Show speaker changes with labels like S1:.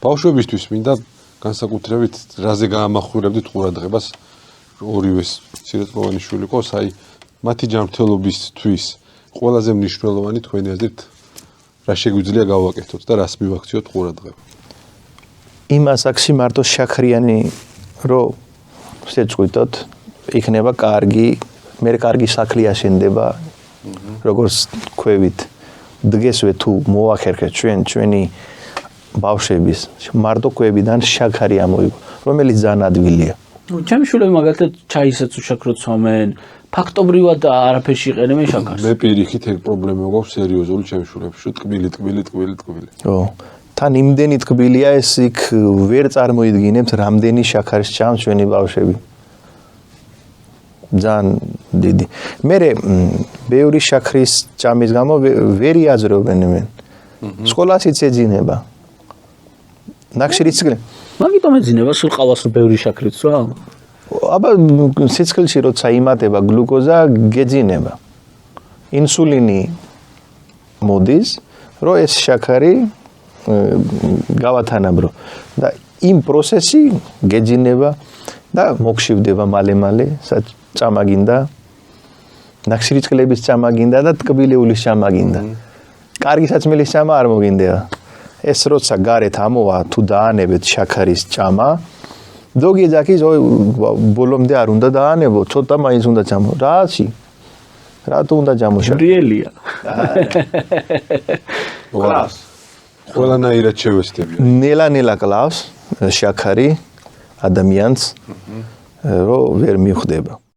S1: ბავშვებისთვის მინდა განსაკუთრებით რაზე გაამახვილებდით ყურადღებას ორივეს მცირეწლოვანი შვილი ყავს, აი მათი ჯანმრთელობისთვის ყველაზე მნიშვნელოვანი თქვენი აზრით რა შეგვიძლია გავაკეთოთ და რას მივაქციოთ ყურადღება.
S2: იმ ასაკში მარტო შაქრიანი რო შეწყვიტოთ, იქნება კარგი, მე კარგი სახლი აშენდება, როგორც ქვევით დღესვე თუ მოახერხეთ ჩვენი ბავშვების მარტო კვებიდან შაქარი ამოიღო, რომელიც ძალიან ადვილია.
S3: ჩემი შვილები მაგალითად ჩაისაც უშაქროთ სვამენ, ფაქტობრივად არაფერში იყენებენ შაქარს.
S1: მე პირიქით ეგ პრობლემა გვაქვს სერიოზული ჩემი შვილებში, ტკბილი.
S2: ო, თან იმდენი ტკბილია ეს იქ ვერ წარმოიდგინებთ რამდენი შაქარის ჭამს ჩვენი ბავშვები. ძალიან დიდი. მე ბევრი შაქრის ჭამის გამო ვერ იაზრებენ მენ. სკოლაშიც ეძინება. ნახშირიც
S3: მაგიტომ ეძინება სულ ყავას ბევრი შაქრიც რა?
S2: აბა სიცხილში როცა იმატება გლუკოზა გეძინება. ინსულინი მოდის, რომ ეს შაქარი გავათანაბრო და იმ პროცესი გეძინება და მოგშივდება მალე-მალე, წამაგინდა, ნახშირიწყლების წამაგინდა და ტკბილეულის წამაგინდა. კარგი საწმელის წამა არ მოგინდება. ეს როცა გარეთ ამოვა თუ დაანებეთ შაქარის ჭამა, ზოგი ეძახის ბოლომდე არ უნდა დაანებო, ცოტა მაინც უნდა ჭამო. რაში? რატო უნდა ჭამო შაქარი?
S3: რეალია.
S1: კლავს. ყველანაირად შევესწრებია.
S2: ნელა-ნელა კლავს შაქარი ადამიანს, რომ ვერ მიხვდება.